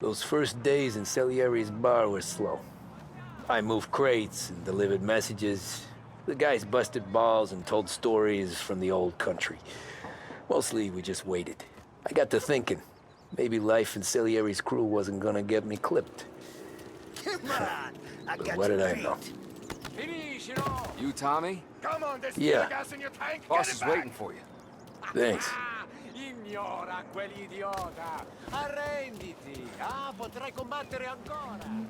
Those first days in Salieri's bar were slow. I moved crates and delivered messages. The guys busted balls and told stories from the old country. Mostly, we just waited. I got to thinking, maybe life in Salieri's crew wasn't gonna get me clipped. Come on, I But got what you did I beat. know? You, Tommy? Come on, there's Yeah. gas in your tank. Boss Get it is back. waiting for you. Thanks. Ignora quell'idiota! Arrenditi! Ah, potrai combattere ancora!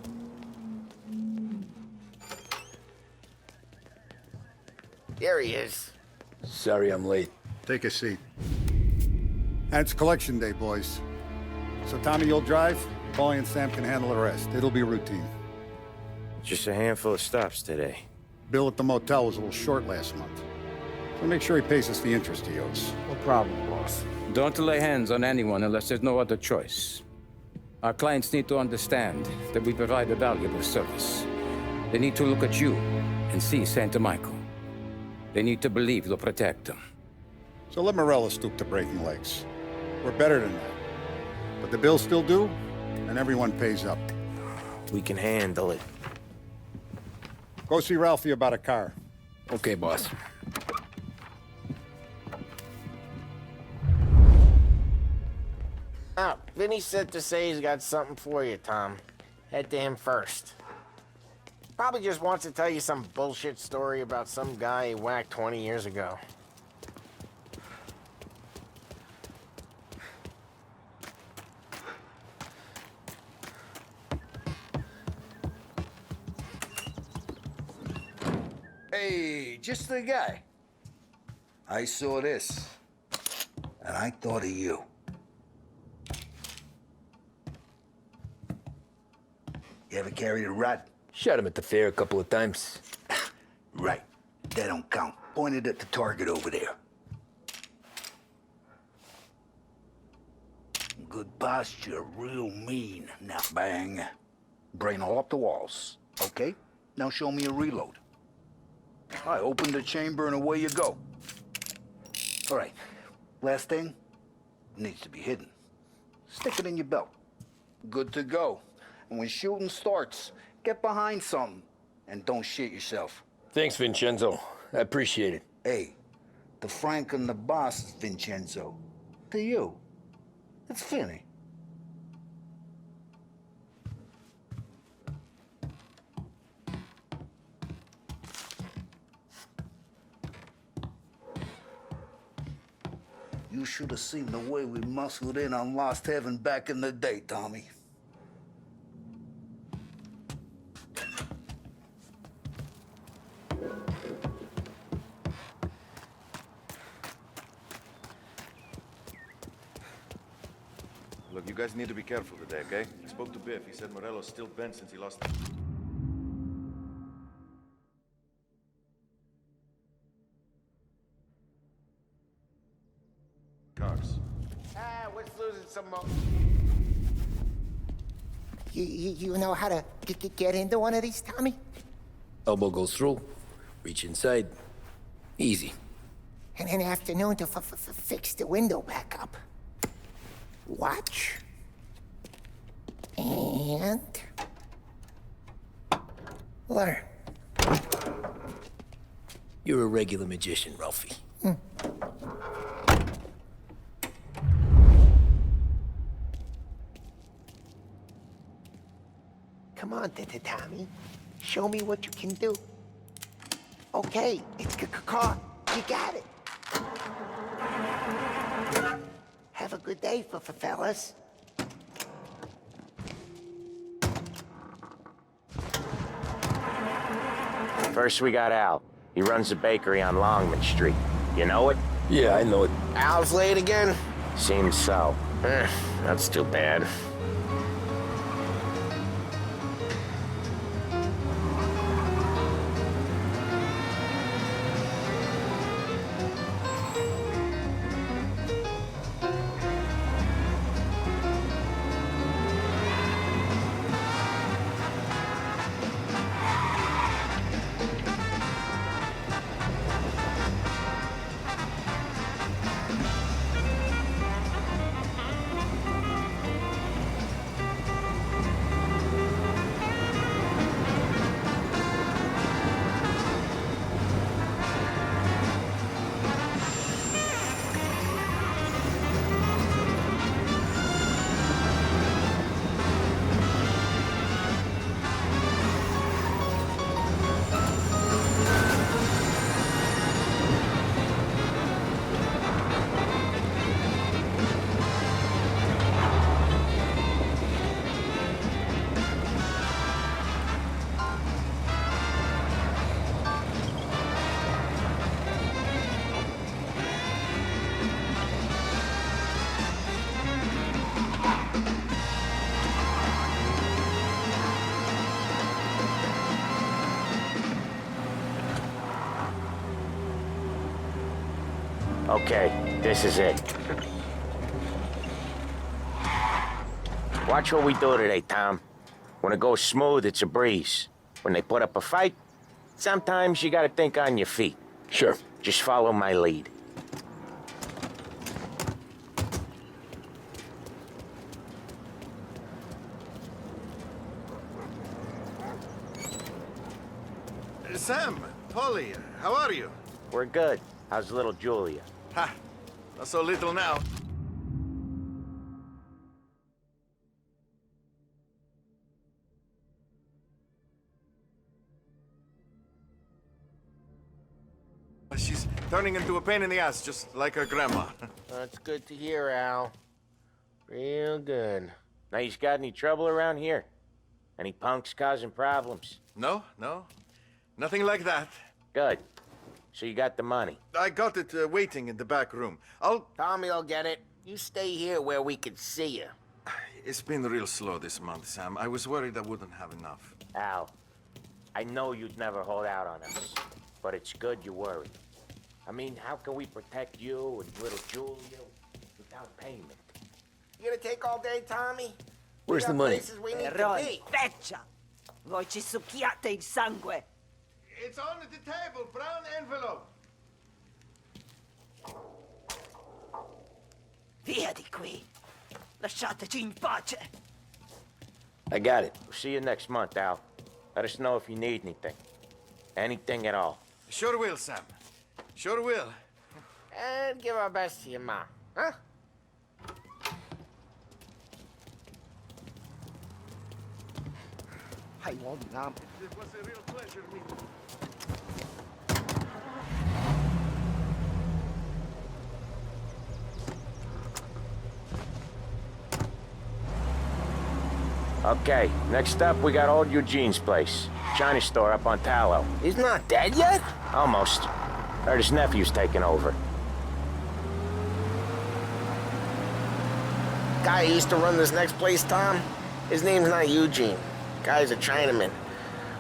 There he is. Sorry I'm late. Take a seat. And it's collection day, boys. So Tommy, you'll drive. Paulie and Sam can handle the rest. It'll be routine. Just a handful of stops today. Bill at the motel was a little short last month. So make sure he pays us the interest he owes. No problem, boss. Don't lay hands on anyone unless there's no other choice. Our clients need to understand that we provide a valuable service. They need to look at you and see Santa Michael. They need to believe you'll protect them. So let Morella stoop to breaking legs. We're better than that. But the bills still due, and everyone pays up. We can handle it. Go see Ralphie about a car. Okay, boss. Oh, Vinny said to say he's got something for you, Tom. Head to him first. Probably just wants to tell you some bullshit story about some guy he whacked 20 years ago. Hey, just the guy. I saw this, and I thought of you. You ever carried a rod? Shot him at the fair a couple of times. Right. That don't count. Pointed at the target over there. Good posture, real mean. Now bang. Brain all up the walls. Okay? Now show me a reload. I open the chamber and away you go. All right. Last thing needs to be hidden. Stick it in your belt. Good to go. And when shooting starts, get behind something and don't shit yourself. Thanks, Vincenzo. I appreciate it. Hey, the Frank and the boss, Vincenzo. To you, it's Finny. You should have seen the way we muscled in on Lost Heaven back in the day, Tommy. Look, you guys need to be careful today, okay? I spoke to Biff. He said Morello's still bent since he lost... cars. We're losing some more. You know how to get into one of these, Tommy? Elbow goes through, reach inside. Easy. And an afternoon to fix the window back up. Watch. And... learn. You're a regular magician, Ralphie. Come on, Tommy. Show me what you can do. Okay, it's caught. You got it. Have a good day, fellas. First we got Al. He runs a bakery on Longman Street. You know it? Yeah, I know it. Al's late again? Seems so. That's too bad. Okay, this is it. Watch what we do today, Tom. When it goes smooth, it's a breeze. When they put up a fight, sometimes you gotta think on your feet. Sure. Just follow my lead. Sam, Polly, how are you? We're good. How's little Julia? Ha! Not so little now. She's turning into a pain in the ass, just like her grandma. That's good to hear, Al. Real good. Now, you got any trouble around here? Any punks causing problems? No, no. Nothing like that. Good. So you got the money. I got it waiting in the back room. Tommy'll get it. You stay here where we can see you. It's been real slow this month, Sam. I was worried I wouldn't have enough. Al, I know you'd never hold out on us, but it's good you worry. I mean, how can we protect you and little Julia without payment? You gonna take all day, Tommy? Where's the money? We need to Eroi, be. feccia! Voi ci succhiate il sangue! It's on the table, brown envelope. Via di qui! Lasciateci in pace! I got it. We'll see you next month, Al. Let us know if you need anything. Anything at all. Sure will, Sam. Sure will. And give our best to your mom, huh? I won't numb. It was a real pleasure meeting you. Okay, next up we got old Eugene's place. China store up on Tallow. He's not dead yet? Almost. Heard his nephew's taking over. Guy who used to run this next place, Tom? His name's not Eugene. Guy's a Chinaman.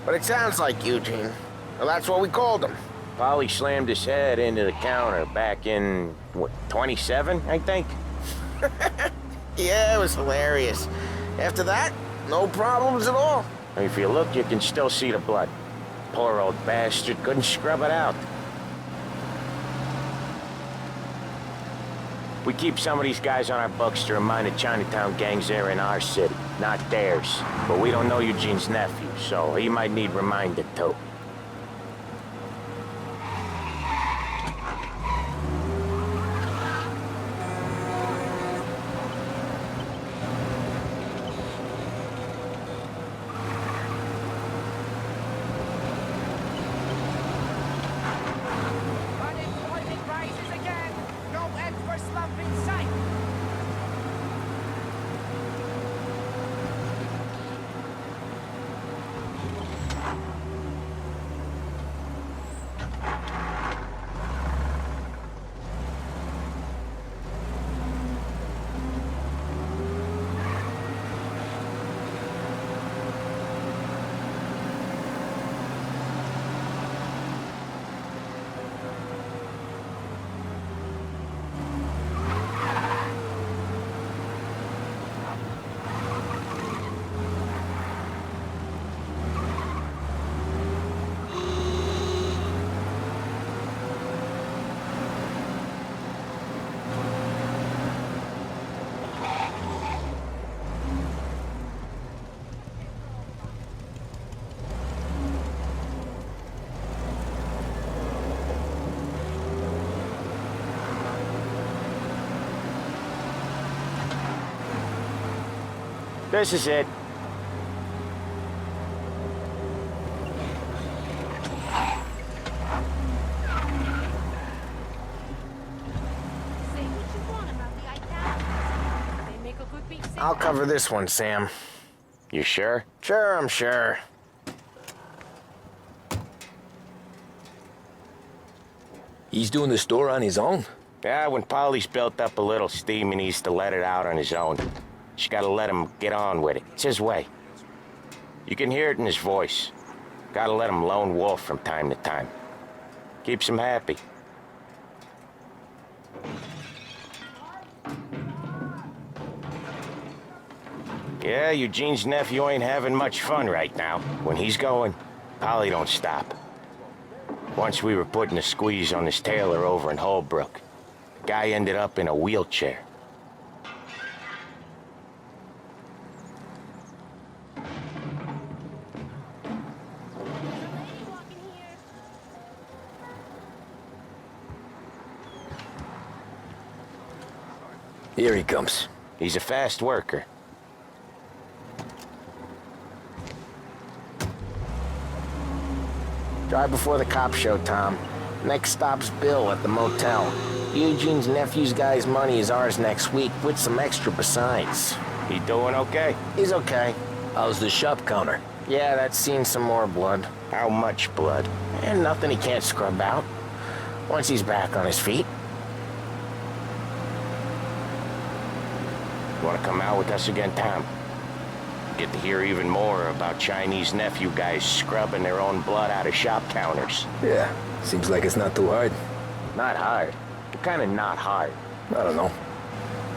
But it sounds like Eugene. Well, that's what we called him. Polly slammed his head into the counter back in, what, 27, I think? Yeah, it was hilarious. After that, no problems at all. If you look, you can still see the blood. Poor old bastard couldn't scrub it out. We keep some of these guys on our books to remind the Chinatown gangs they're in our city, not theirs. But we don't know Eugene's nephew, so he might need reminded too. Unemployment rises again! No end for slump in sight! This is it. Say what you want about the Italians. They make a good beef I'll cover this one, Sam. You sure? Sure, I'm sure. He's doing the store on his own? Yeah, when Polly's built up a little steam, he needs to let it out on his own. Just gotta let him get on with it. It's his way. You can hear it in his voice. Gotta let him lone wolf from time to time. Keeps him happy. Yeah, Eugene's nephew ain't having much fun right now. When he's going, Polly don't stop. Once we were putting a squeeze on this tailor over in Holbrook. The guy ended up in a wheelchair. Here he comes. He's a fast worker. Drive before the cops show, Tom. Next stop's Bill at the motel. Eugene's nephew's guy's money is ours next week, with some extra besides. He doing okay? He's okay. How's the shop counter? Yeah, that's seen some more blood. How much blood? And nothing he can't scrub out. Once he's back on his feet. Want to come out with us again, Tom? Get to hear even more about Chinese nephew guys scrubbing their own blood out of shop counters. Yeah, seems like it's not too hard. Not hard? What kind of not hard? I don't know.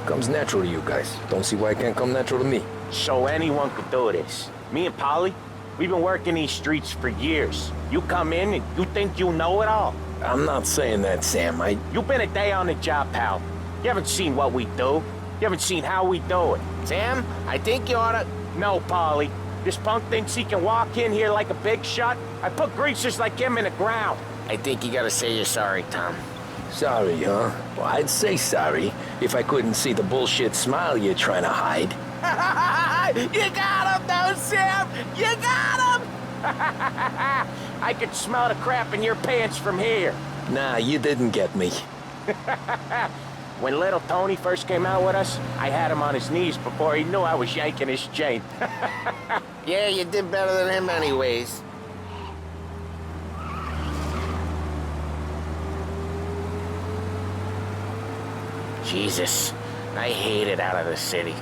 Comes natural to you guys. Don't see why it can't come natural to me. So anyone could do this. Me and Polly, we've been working these streets for years. You come in and you think you know it all. I'm not saying that, Sam. You've been a day on the job, pal. You haven't seen what we do. You haven't seen how we do it. Sam, I think you oughta... No, Polly. This punk thinks he can walk in here like a big shot. I put greasers like him in the ground. I think you gotta say you're sorry, Tom. Sorry, huh? Well, I'd say sorry if I couldn't see the bullshit smile you're trying to hide. You got him, though, Sam! You got him! I could smell the crap in your pants from here. Nah, you didn't get me. When little Tony first came out with us, I had him on his knees before he knew I was yanking his chain. Yeah, you did better than him anyways. Jesus, I hate it out of the city.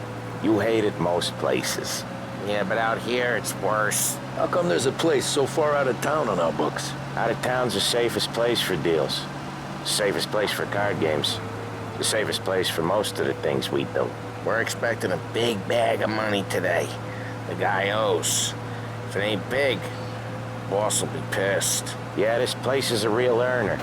You hate it most places. Yeah, but out here, it's worse. How come there's a place so far out of town on our books? Out of town's the safest place for deals. The safest place for card games. The safest place for most of the things we do. We're expecting a big bag of money today. The guy owes. If it ain't big, boss will be pissed. Yeah, this place is a real earner.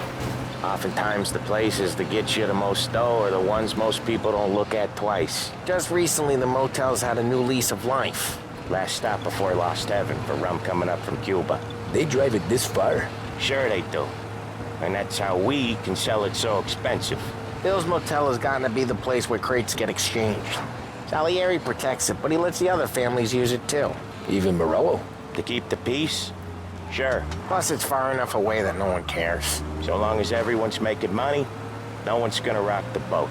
Oftentimes the places that get you the most dough are the ones most people don't look at twice. Just recently, the motel's had a new lease of life. Last stop before Lost Heaven for rum coming up from Cuba. They drive it this far? Sure they do. And that's how we can sell it so expensive. Bill's Motel has gotten to be the place where crates get exchanged. Salieri protects it, but he lets the other families use it too. Even Morello? To keep the peace? Sure. Plus it's far enough away that no one cares. So long as everyone's making money, no one's gonna rock the boat.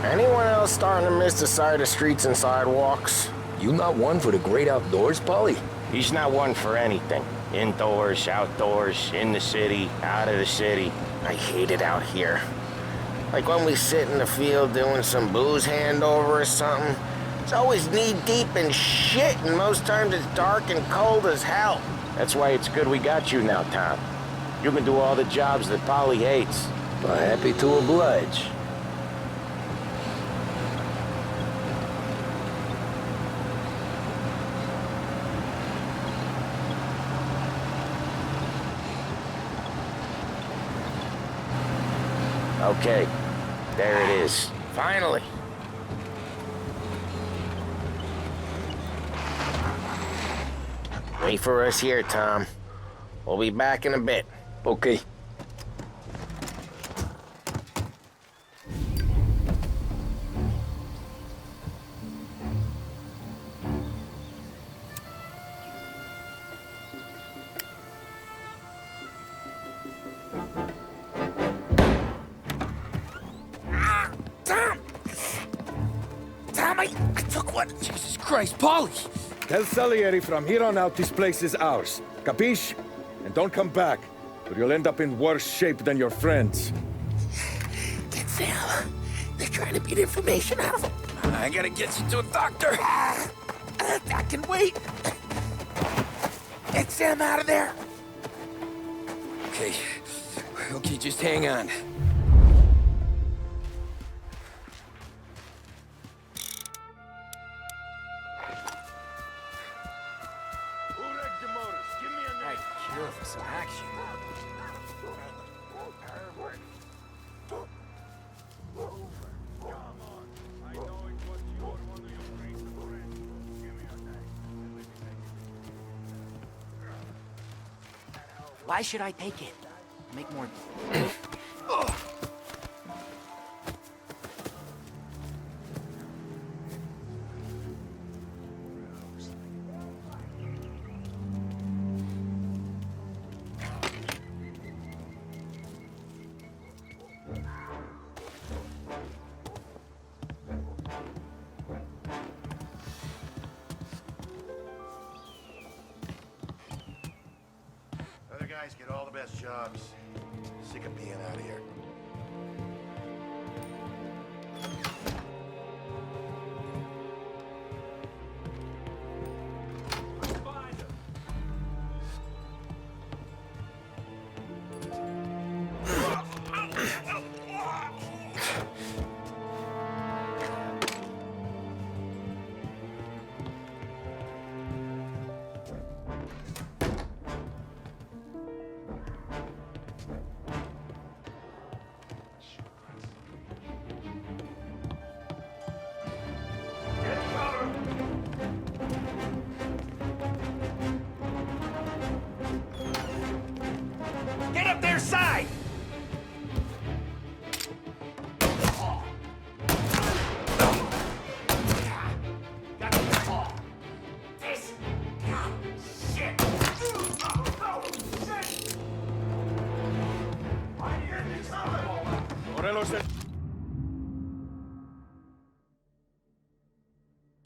Anyone else starting to miss the side of streets and sidewalks? You not one for the great outdoors, Polly? He's not one for anything. Indoors, outdoors, in the city, out of the city. I hate it out here. Like when we sit in the field doing some booze handover or something. It's always knee-deep in shit, and most times it's dark and cold as hell. That's why it's good we got you now, Tom. You can do all the jobs that Polly hates. Well, happy to oblige. Okay, there it is. Finally. Wait for us here, Tom. We'll be back in a bit. Okay. I took one. Jesus Christ, Polly! Tell Salieri from here on out this place is ours. Capiche? And don't come back, or you'll end up in worse shape than your friends. Get Sam. They're trying to beat information out of him. I gotta get you to a doctor. I can wait. Get Sam out of there. Okay, just hang on. Some action. Why should I take it? Make more... Other guys get all the best jobs. Sick of being out here. Get up their side! Morelos said...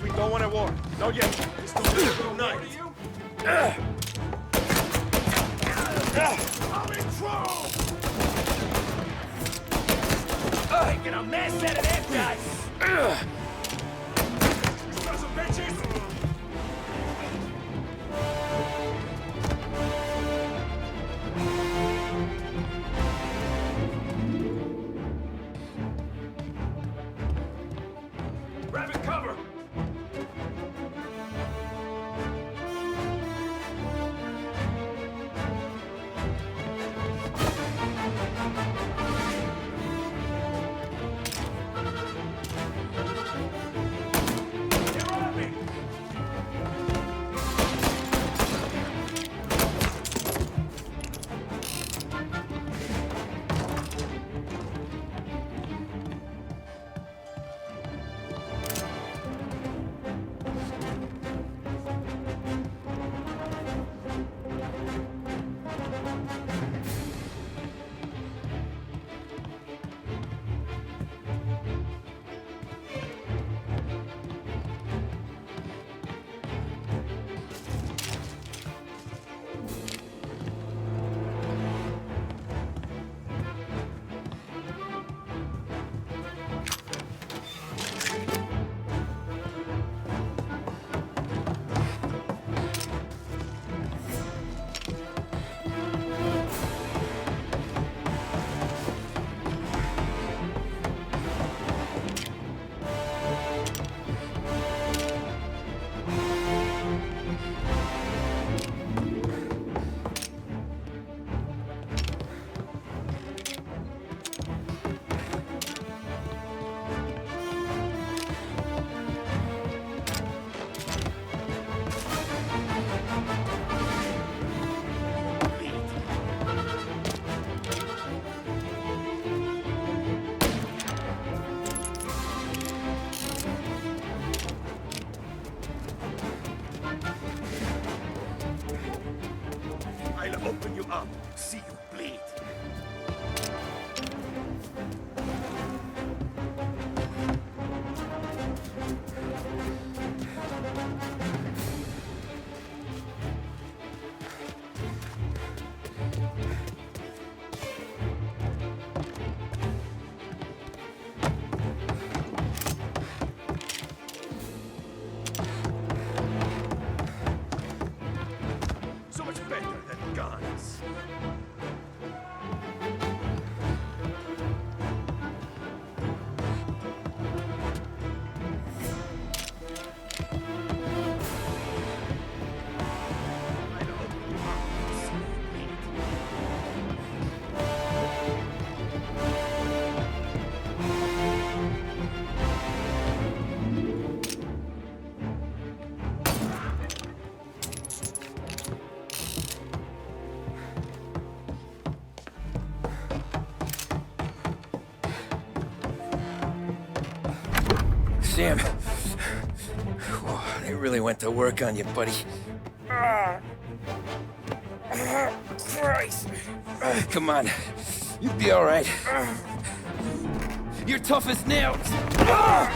We don't want a war. Not yet. It's still night. I'm in trouble! Making a mess out of them guys! Son of bitches! Grabbing cover! I'll open you up. See you bleed. So much better than guns. Sam. Whoa, they really went to work on you, buddy. Christ. Come on. You'll be all right. You're tough as nails. Oh,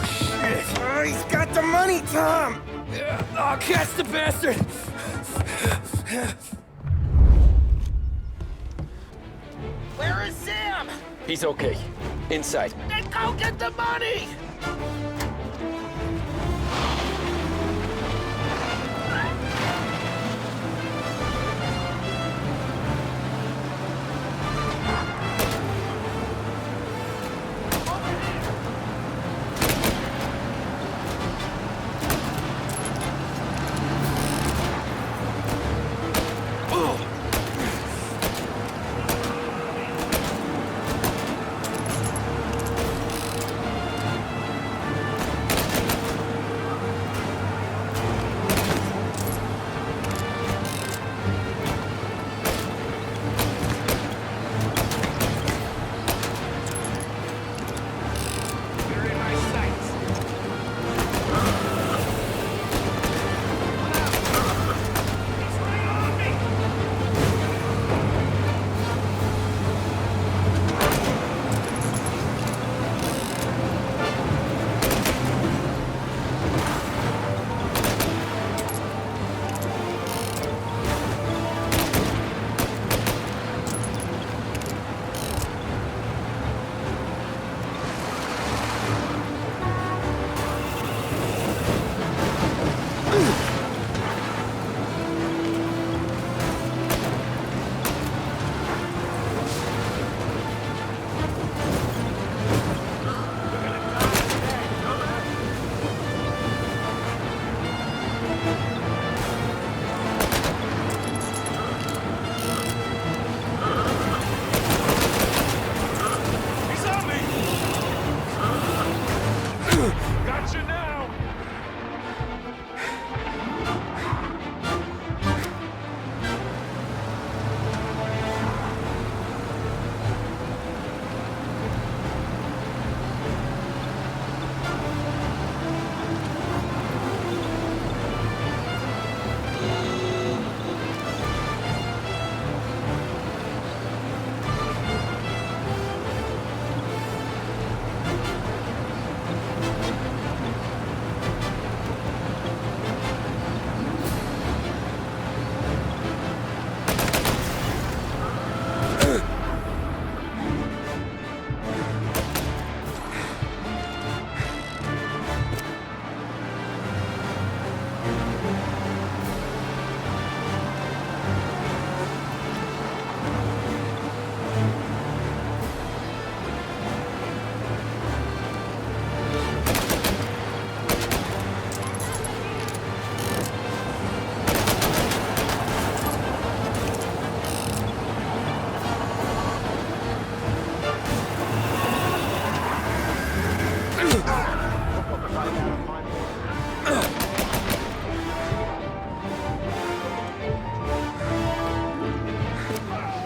shit. Oh, he's got the money, Tom. Oh, catch the bastard. Where is Sam? He's okay. Inside. Then go get the money!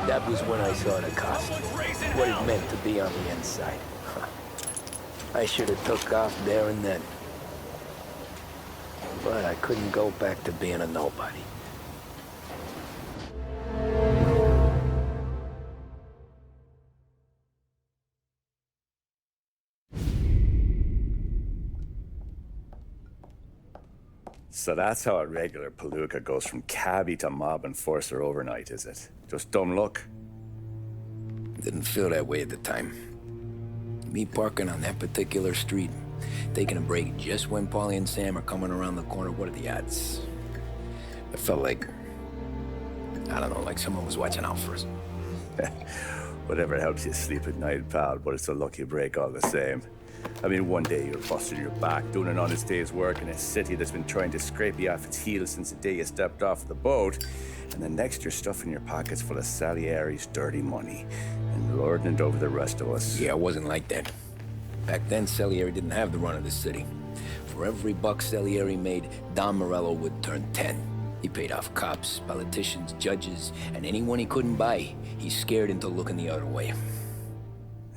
That was when I saw the cost. What it meant to be on the inside. I should have took off there and then. But I couldn't go back to being a nobody. So that's how a regular palooka goes from cabbie to mob enforcer overnight, is it? Just dumb luck? Didn't feel that way at the time. Me parking on that particular street, taking a break just when Paulie and Sam are coming around the corner, what are the odds? It felt like, I don't know, like someone was watching out for us. Whatever helps you sleep at night, pal, but it's a lucky break all the same. I mean, one day you're busting your back, doing an honest day's work in a city that's been trying to scrape you off its heels since the day you stepped off the boat, and the next you're stuffing your pockets full of Salieri's dirty money and lording it over the rest of us. Yeah, it wasn't like that. Back then, Salieri didn't have the run of the city. For every buck Salieri made, Don Morello would turn 10. He paid off cops, politicians, judges, and anyone he couldn't buy, he scared into looking the other way.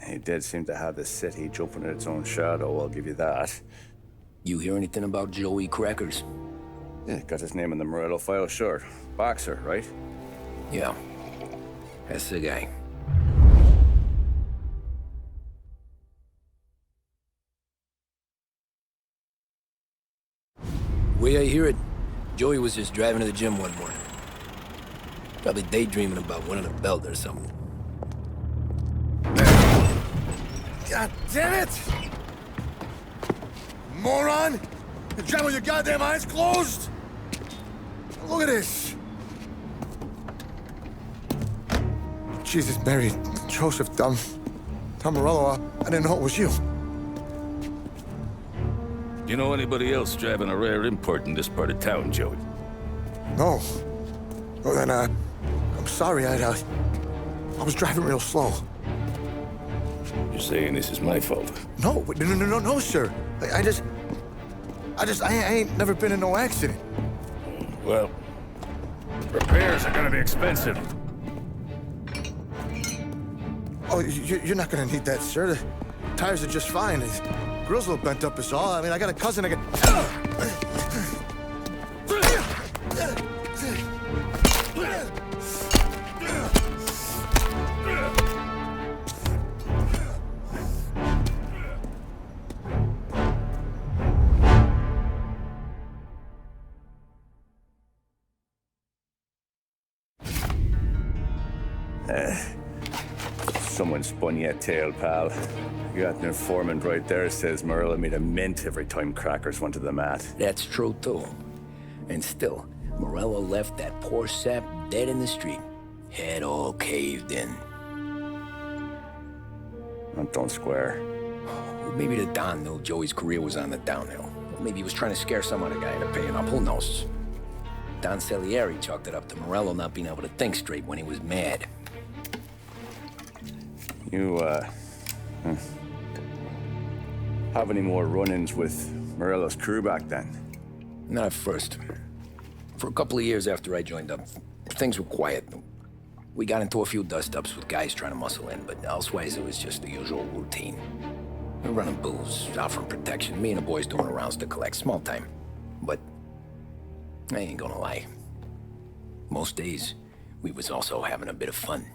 He did seem to have the city jumping in its own shadow, I'll give you that. You hear anything about Joey Crackers? Yeah, got his name in the Morello file, sure. Boxer, right? Yeah. That's the guy. Way I hear it, Joey was just driving to the gym one morning. Probably daydreaming about winning a belt or something. God damn it! Moron! You're driving with your goddamn eyes closed? Look at this! Jesus, Mary, Joseph, Tom Morello, I didn't know it was you. You know anybody else driving a rare import in this part of town, Joey? No. Well, then, I'm sorry, I was driving real slow. You're saying this is my fault? No, sir. I ain't never been in no accident. Well, repairs are gonna be expensive. Oh, you're not gonna need that, sir. The tires are just fine. The grill's a little bent up is all. I mean, I got a cousin I can... Someone spun you a tale, pal. You got an informant right there says Morello made a mint every time Crackers went to the mat. That's true, too. And still, Morello left that poor sap dead in the street. Head all caved in. That don't square. Maybe the Don knew Joey's career was on the downhill. Maybe he was trying to scare some other guy into paying up. Who knows? Don Salieri chalked it up to Morello not being able to think straight when he was mad. You, have any more run-ins with Morello's crew back then? Not at first. For a couple of years after I joined up, things were quiet. We got into a few dust-ups with guys trying to muscle in, but elsewise it was just the usual routine. We're running booze, offering protection, me and the boys doing the rounds to collect, small time. But I ain't gonna lie. Most days, we was also having a bit of fun.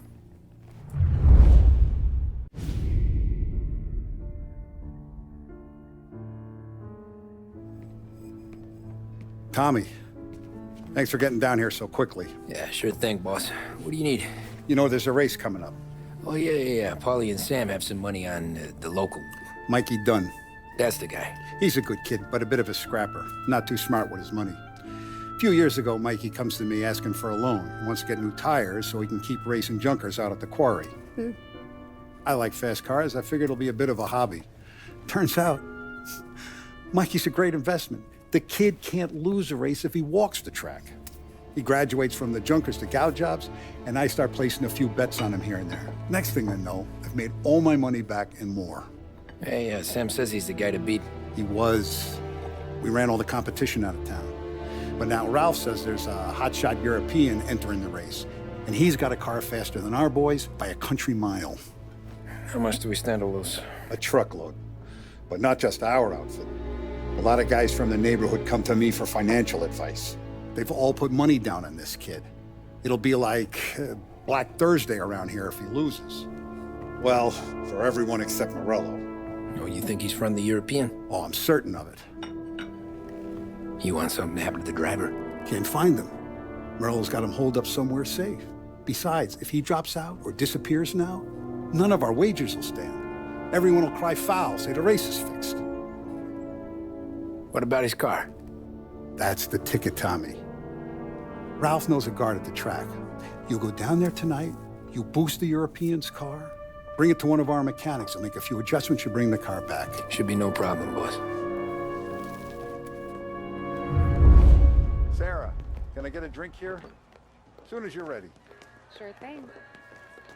Tommy, thanks for getting down here so quickly. Yeah, sure thing, boss. What do you need? You know, there's a race coming up. Oh, yeah. Paulie and Sam have some money on the local. Mikey Dunn. That's the guy. He's a good kid, but a bit of a scrapper. Not too smart with his money. A few years ago, Mikey comes to me asking for a loan. He wants to get new tires so he can keep racing junkers out at the quarry. I like fast cars. I figured it'll be a bit of a hobby. Turns out, Mikey's a great investment. The kid can't lose a race if he walks the track. He graduates from the junkers to gal jobs, and I start placing a few bets on him here and there. Next thing I know, I've made all my money back and more. Hey, Sam says he's the guy to beat. He was. We ran all the competition out of town. But now Ralph says there's a hotshot European entering the race, and he's got a car faster than our boys by a country mile. How much do we stand to lose? A truckload. But not just our outfit. A lot of guys from the neighborhood come to me for financial advice. They've all put money down on this kid. It'll be like Black Thursday around here if he loses. Well, for everyone except Morello. Oh, you think he's from the European? Oh, I'm certain of it. You want something to happen to the driver? Can't find him. Morello's got him holed up somewhere safe. Besides, if he drops out or disappears now, none of our wagers will stand. Everyone will cry foul, say the race is fixed. What about his car? That's the ticket, Tommy. Ralph knows a guard at the track. You go down there tonight, you boost the European's car, bring it to one of our mechanics, and make a few adjustments, you bring the car back. Should be no problem, boss. Sarah, can I get a drink here? As soon as you're ready. Sure thing.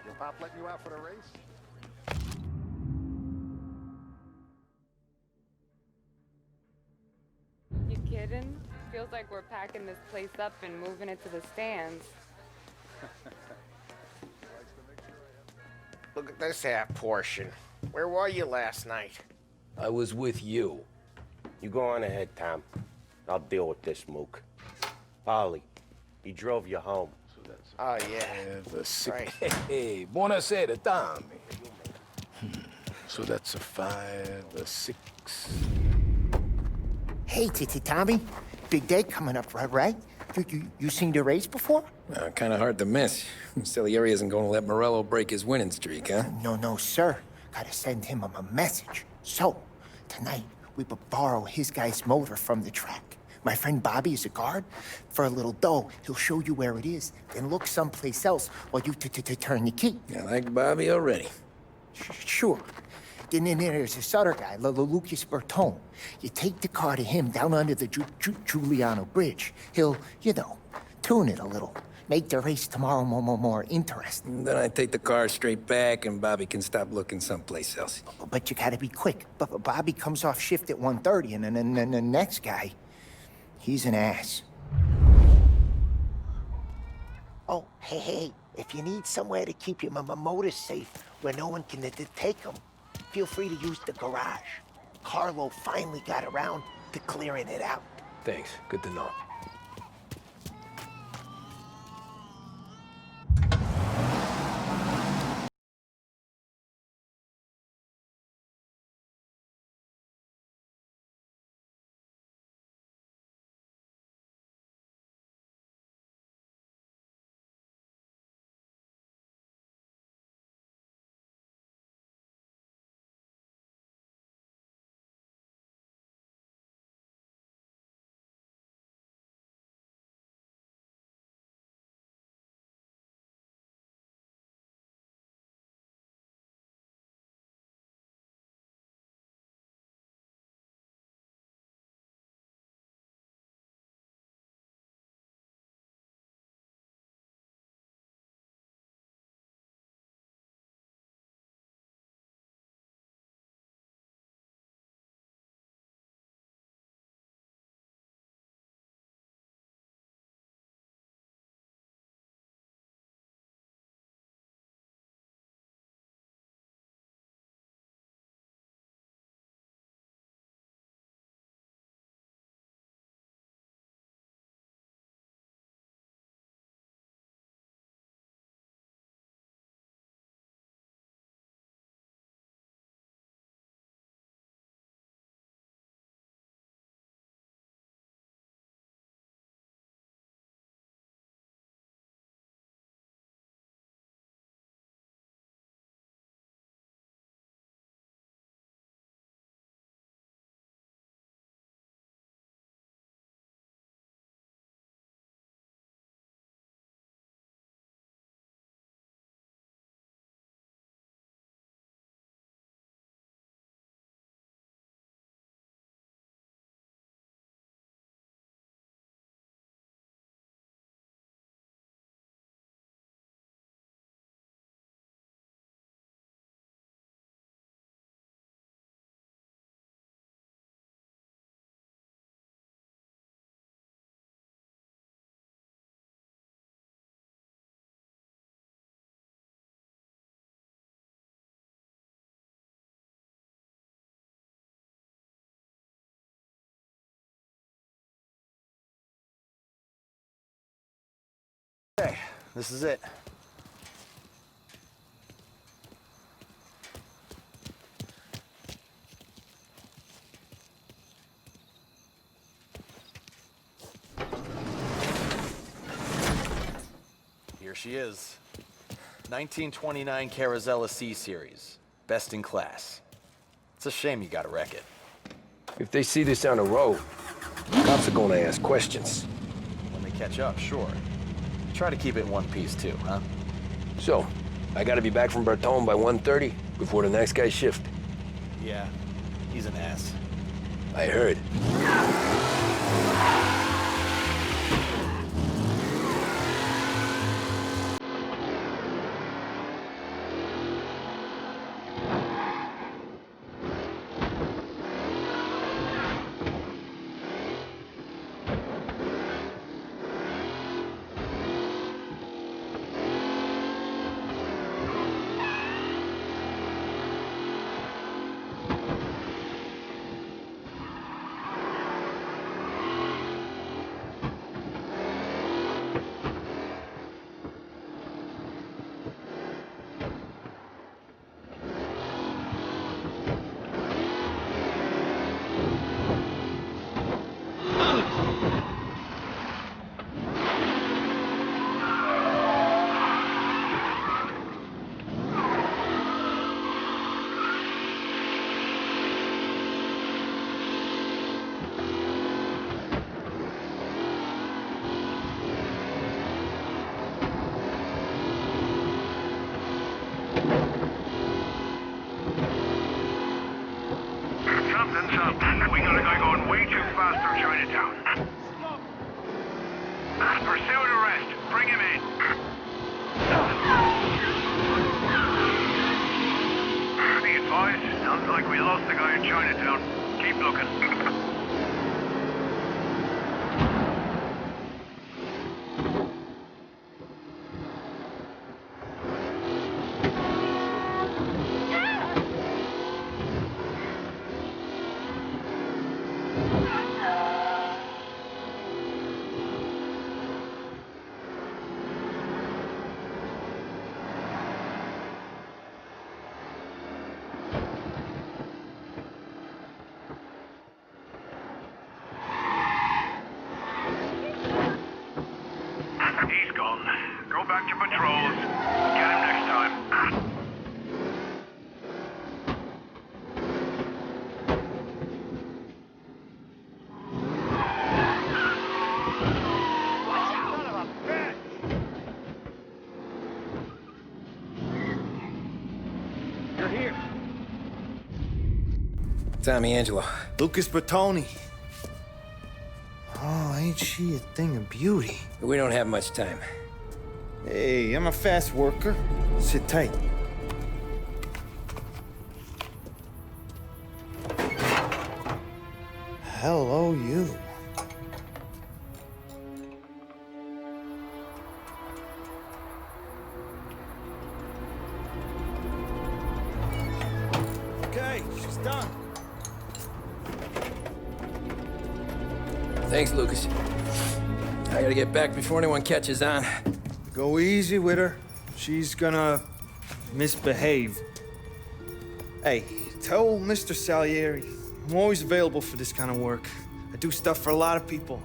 Your pop letting you out for the race? You kidding? Feels like we're packing this place up and moving it to the stands. Look at this half portion. Where were you last night? I was with you. You go on ahead, Tom. I'll deal with this mook. Polly, he drove you home. Oh, yeah. Right. Hey, buonasera, Tommy. So that's a 5, a 6. Hey, Tommy. Big day coming up, right? You seen the race before? Kind of hard to miss. Salieri isn't going to let Morello break his winning streak, huh? No, sir. Gotta send him a message. So, tonight, we borrow his guy's motor from the track. My friend Bobby is a guard. For a little dough, he'll show you where it is, then look someplace else while you turn the key. I like Bobby already. Sure. Then there's this other guy, Lucas Bertone. You take the car to him down under the Giuliano Bridge. He'll, tune it a little. Make the race tomorrow more interesting. Then I take the car straight back and Bobby can stop looking someplace else. But you gotta be quick. But Bobby comes off shift at 1:30, and then the next guy, he's an ass. Oh, hey, if you need somewhere to keep your motor safe where no one can take them, feel free to use the garage. Carlo finally got around to clearing it out. Thanks. Good to know. Okay, this is it. Here she is. 1929 Carazella C Series. Best in class. It's a shame you gotta wreck it. If they see this on the road, cops are going to ask questions. When they catch up, sure. Try to keep it in one piece too, huh? So, I gotta be back from Bertone by 1:30 before the next guy's shift. Yeah, he's an ass. I heard. Evidence up. We got a guy going way too fast through Chinatown. Pursuit arrest. Bring him in. Be advised. Sounds like we lost the guy in Chinatown. Keep looking. He's gone. Go back to patrols. Get him next time. You're here. Tommy Angelo. Lucas Bertoni. Oh, ain't she a thing of beauty? We don't have much time. Hey, I'm a fast worker. Sit tight. Hello, you. Okay, she's done. Thanks, Lucas. I gotta get back before anyone catches on. Go easy with her. She's gonna misbehave. Hey, tell Mr. Salieri I'm always available for this kind of work. I do stuff for a lot of people,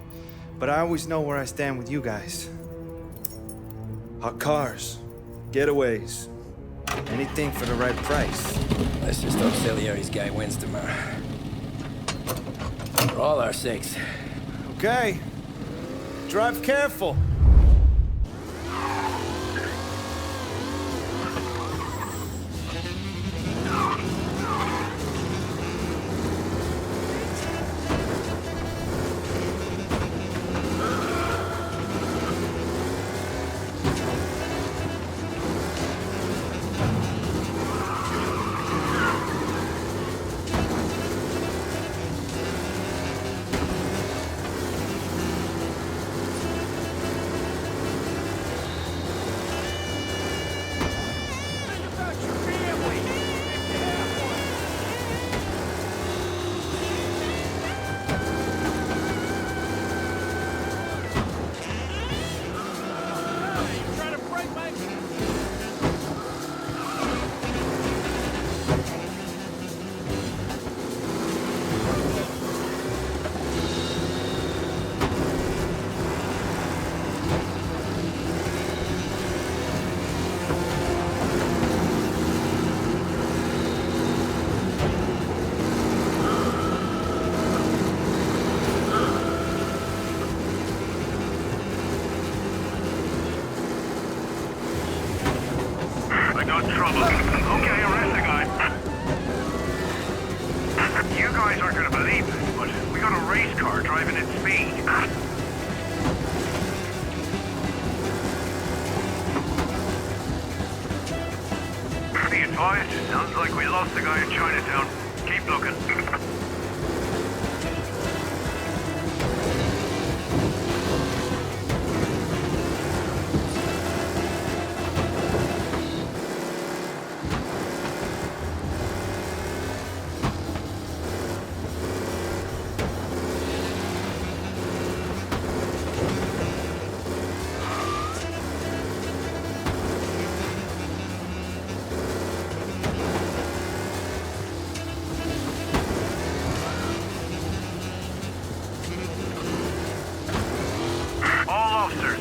but I always know where I stand with you guys. Hot cars, getaways, anything for the right price. Let's just hope Salieri's guy wins tomorrow. For all our sakes. Okay. Drive careful. I got trouble. Okay, arrest the guy. You guys aren't gonna believe this, but we got a race car driving at speed. Be advised, sounds like we lost the guy in Chinatown. Keep looking.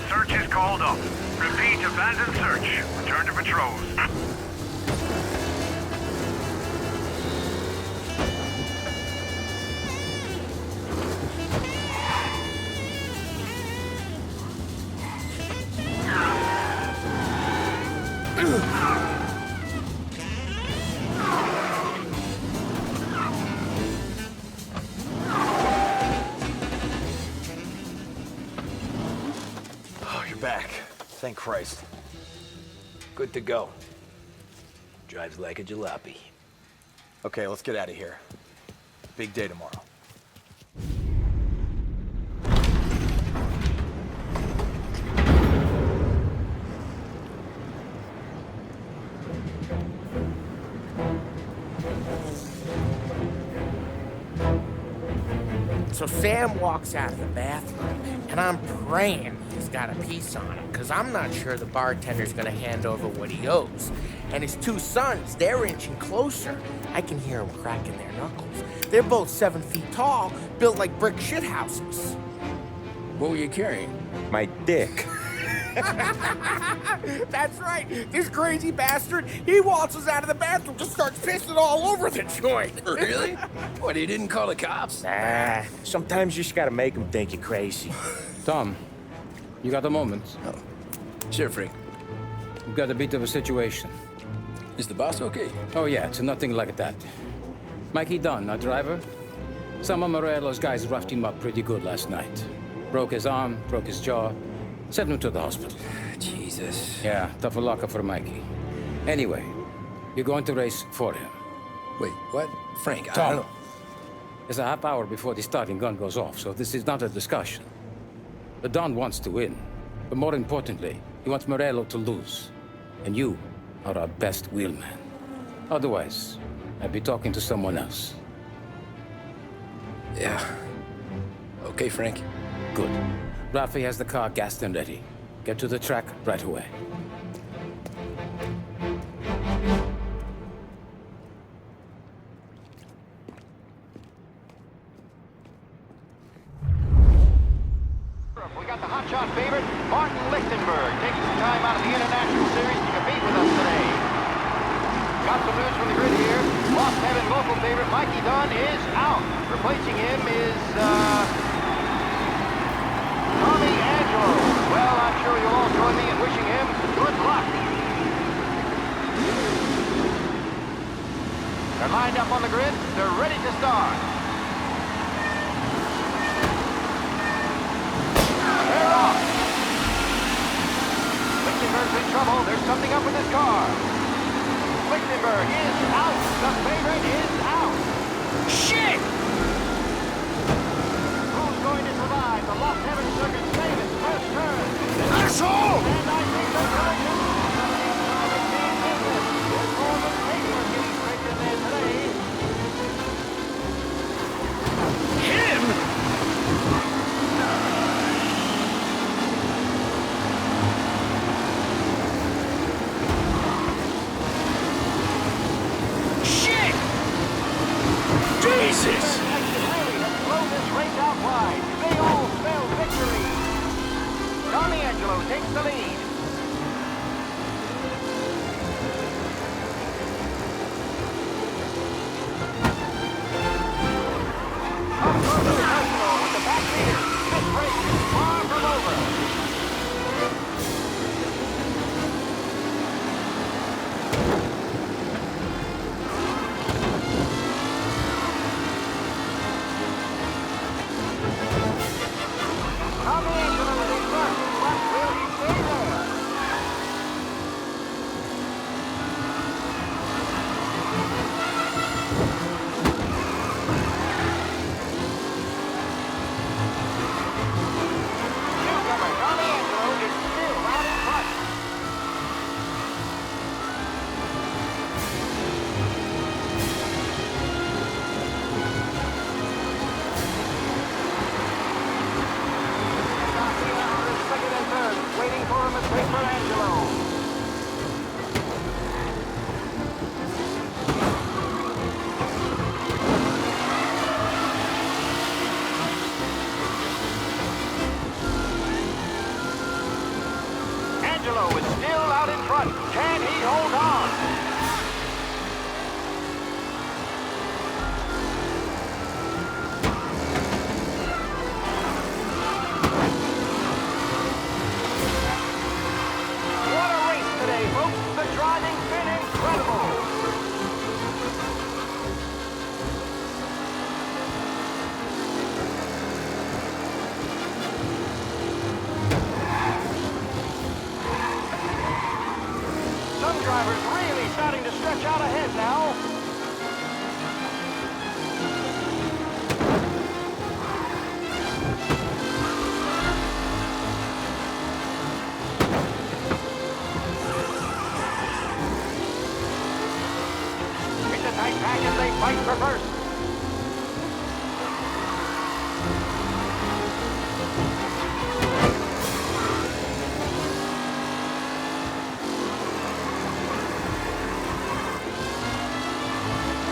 Search is called up. Repeat, abandoned search. Return to patrols. thank Christ. Good to go. Drives like a jalopy. Okay, let's get out of here. Big day tomorrow. So Sam walks out of the bathroom, and I'm praying he's got a piece on him, because I'm not sure the bartender's gonna hand over what he owes. And his two sons, they're inching closer. I can hear them cracking their knuckles. They're both 7 feet tall, built like brick shithouses. What were you carrying? My dick. That's right. This crazy bastard, he waltzes out of the bathroom, just starts pissing all over the joint. Really? What, he didn't call the cops? Nah, sometimes you just gotta make them think you're crazy. Tom, you got a moment? Oh. Sure, Frank. We've got a bit of a situation. Is the boss okay? Oh yeah, it's nothing like that. Mikey Dunn, our driver. Some of Morello's guys roughed him up pretty good last night. Broke his arm, broke his jaw. Sent him to the hospital. Jesus. Yeah, tough luck for Mikey. Anyway, you're going to race for him. Wait, what? Frank, I Tom, don't... there's a half hour before the starting gun goes off, so this is not a discussion. The Don wants to win, but more importantly, he wants Morello to lose. And you are our best wheelman. Otherwise, I'd be talking to someone else. Yeah. Okay, Frank. Good. Rafi has the car gassed and ready. Get to the track right away. We got the hotshot favorite, Martin Lichtenberg, taking some time out of the International Series to compete with us today. Got some news from the grid here. Lost Heaven local favorite Mikey Dunn is out. Replacing him is, Tommy Angelo. Well, I'm sure you'll all join me in wishing him good luck. They're lined up on the grid. They're ready to start. They're off. Lichtenberg's in trouble. There's something up with his car. Lichtenberg is out. The favorite is out. Shit! Who's going to survive the Lost Heaven Circuit's famous first turn? Asshole! And I think the collision is being business. There's more than paper getting scraped in there today. Him? Shit! Jesus! They all spell victory. Tommy Angelo takes the lead. Up close and personal with the back leader. This race is far from over. Tommy Angelo is in front. But will he stay there? pack as they fight for first.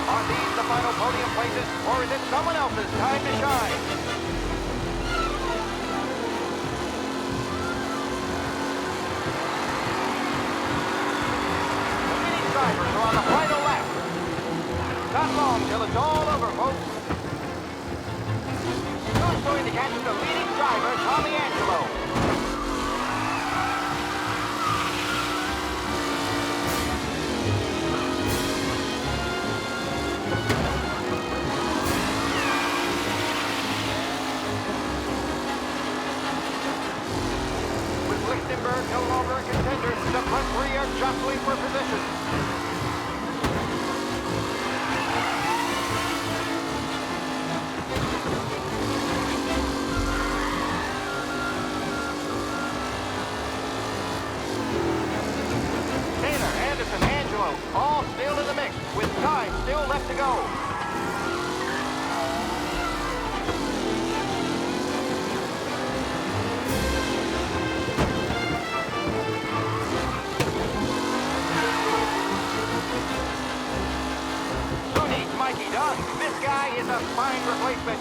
Are these the final podium places, or is it someone else's time to shine? Drivers are on the final lap. Not long till it's all over, folks. Who's going to catch the leading driver, Tommy Angelo? With Lichtenberg no longer a contender, the front three are jostling for position. All still in the mix, with time still left to go. Who needs Mikey Dunn? This guy is a fine replacement.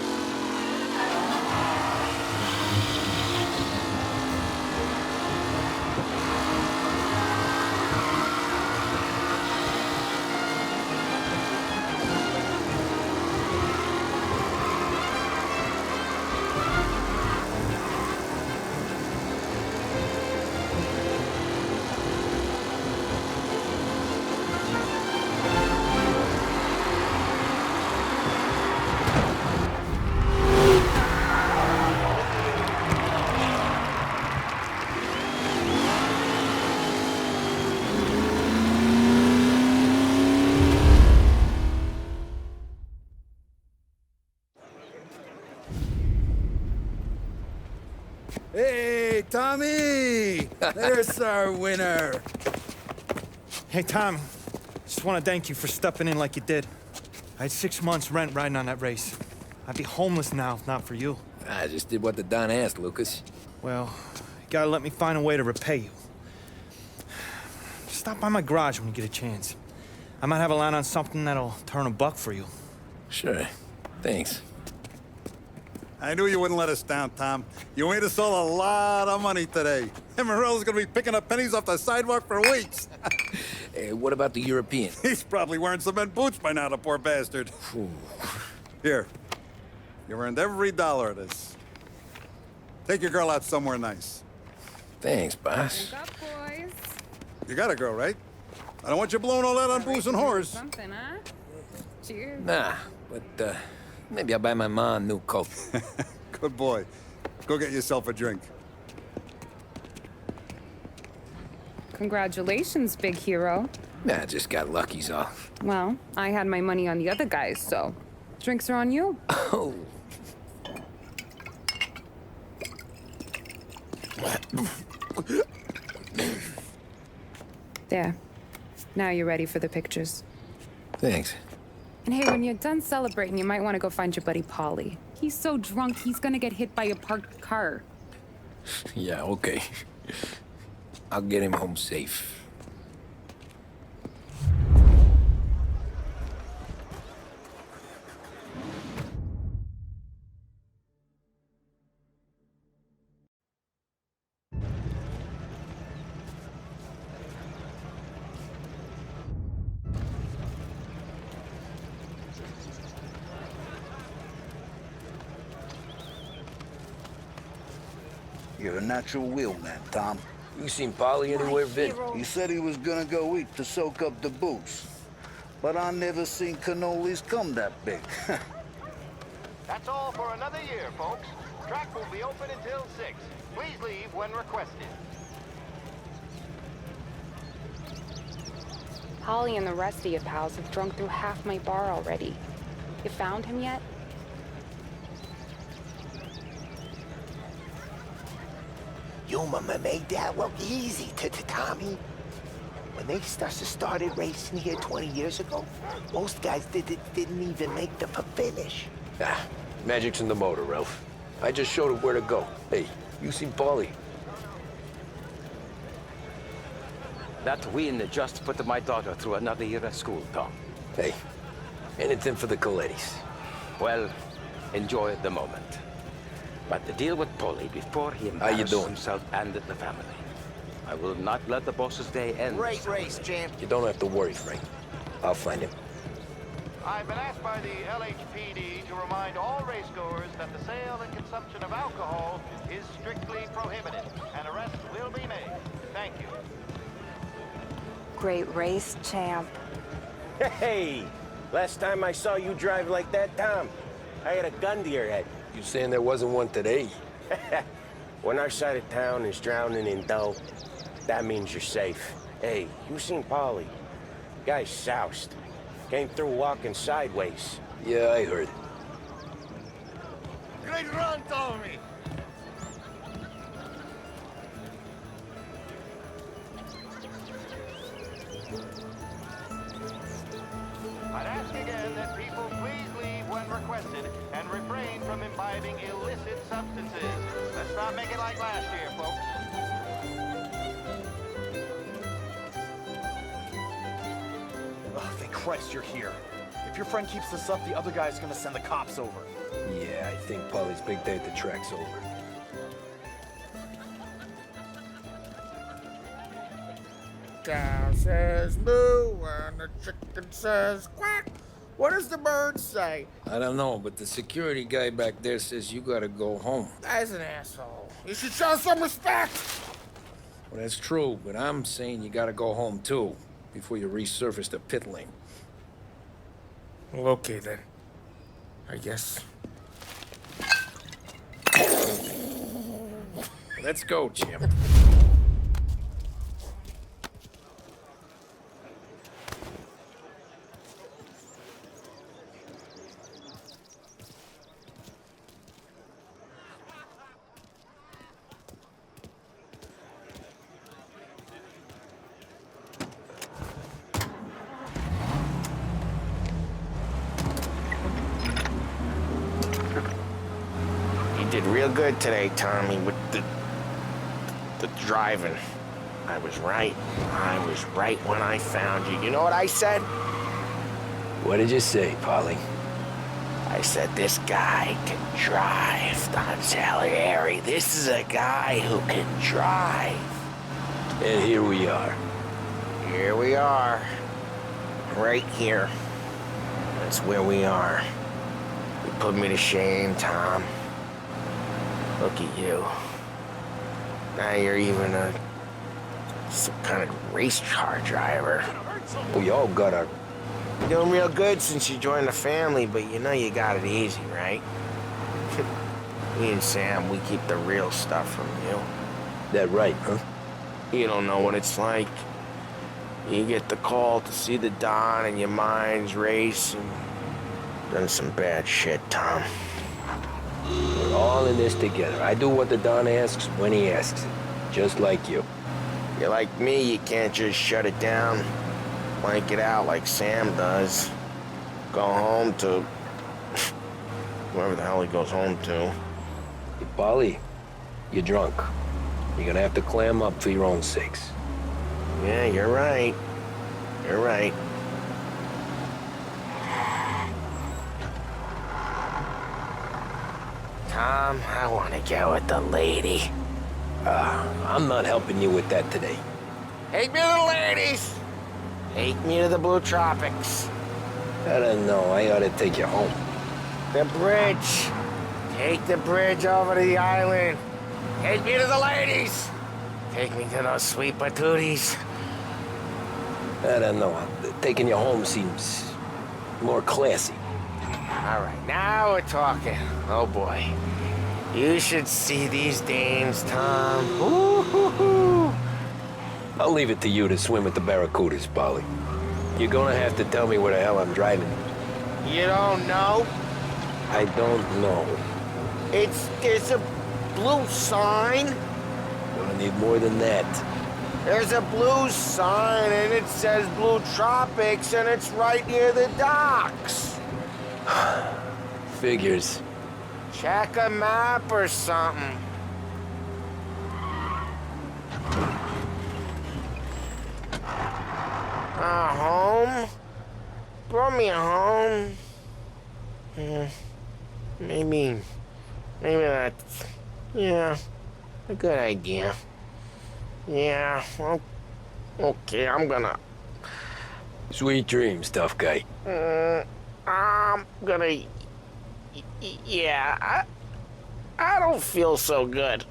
Hey, Tommy! There's our winner. Hey, Tommy. Just want to thank you for stepping in like you did. I had 6 months rent riding on that race. I'd be homeless now if not for you. I just did what the Don asked, Lucas. Well, you gotta let me find a way to repay you. Stop by my garage when you get a chance. I might have a line on something that'll turn $1 for you. Sure. Thanks. I knew you wouldn't let us down, Tom. You made us all a lot of money today. And Morello's gonna be picking up pennies off the sidewalk for weeks. Hey, what about the European? He's probably wearing cement boots by now, the poor bastard. Here. You earned every dollar of this. Take your girl out somewhere nice. Thanks, boss. Wake up, boys. You got a girl, right? I don't want you blowing all that on booze and whores. Something, huh? Cheers. Nah, but maybe I'll buy my mom a new coat. Good boy. Go get yourself a drink. Congratulations, big hero. Nah, just got lucky's all. Well, I had my money on the other guys, so drinks are on you. Oh. There. Now you're ready for the pictures. Thanks. And hey, when you're done celebrating, you might want to go find your buddy Paulie. He's so drunk, he's gonna get hit by a parked car. Yeah, okay. I'll get him home safe. You're a natural wheelman, Tom. You seen Paulie anywhere, Vin? He said he was gonna go eat to soak up the booze. But I never seen cannolis come that big. That's all for another year, folks. Track will be open until 6. Please leave when requested. Holly and the rest of your pals have drunk through half my bar already. You found him yet? You made that look easy to Tommy. When they started racing here 20 years ago, most guys didn't even make the finish. Ah, magic's in the motor, Ralph. I just showed him where to go. Hey, you seen Paulie? That win just put my daughter through another year at school, Tom. Hey, anything for the Colettis. Well, enjoy the moment. But the deal with Paulie before he How you embarrasses doing? himself and the family. I will not let the boss's day end. Great race, champ. You don't have to worry, Frank. I'll find him. I've been asked by the LHPD to remind all racegoers that the sale and consumption of alcohol is strictly prohibited. An arrest will be made. Thank you. Great race, champ. Hey! Last time I saw you drive like that, Tom, I had a gun to your head. You saying there wasn't one today? When our side of town is drowning in dough, that means you're safe. Hey, you seen Paulie? Guy's soused. Came through walking sideways. Yeah, I heard. Great run, Tommy! I'd ask again that people please leave when requested and refrain from imbibing illicit substances. Let's not make it like last year, folks. Oh, thank Christ you're here. If your friend keeps this up, the other guy's gonna send the cops over. Yeah, I think Paulie's big day at the track's over. Cow says moo and the chicken says quack. What does the bird say? I don't know, but the security guy back there says you gotta go home. Guy's an asshole. You should show some respect. Well, that's true, but I'm saying you gotta go home too, before you resurface the pit lane. Well, okay then. I guess. Let's go, champ. Did real good today, Tommy, with the driving. I was right. I was right when I found you. You know what I said? What did you say, Paulie? I said, this guy can drive, Don Salieri. This is a guy who can drive. And here we are. Here we are. Right here. That's where we are. You put me to shame, Tom. Look at you. Now you're even some kind of race car driver. We all got our... You're doing real good since you joined the family, but you know you got it easy, right? Me and Sam, we keep the real stuff from you. That right, huh? You don't know what it's like. You get the call to see the Don and your mind's racing. Done some bad shit, Tom. We're all in this together. I do what the Don asks when he asks it. Just like you. You're like me, you can't just shut it down. Blank it out like Sam does. Go home to... whoever the hell he goes home to. Hey, Paulie, you're drunk. You're gonna have to clam up for your own sakes. Yeah, you're right. You're right. Tom, I want to get with the lady. I'm not helping you with that today. Take me to the ladies! Take me to the Blue Tropics. I don't know. I ought to take you home. The bridge. Take the bridge over to the island. Take me to the ladies. Take me to those sweet patooties. I don't know. Taking you home seems more classy. All right, now we're talking. Oh, boy. You should see these dames, Tom. Ooh-hoo-hoo. I'll leave it to you to swim with the barracudas, Paulie. You're gonna have to tell me where the hell I'm driving. You don't know? I don't know. There's a blue sign. Gonna need more than that. There's a blue sign and it says Blue Tropics and it's right near the docks. Figures. Check a map or something. Home? Brought me home. Maybe that's, yeah, a good idea. Yeah, well, okay, I'm gonna... Sweet dreams, tough guy. I'm gonna... Yeah, I don't feel so good.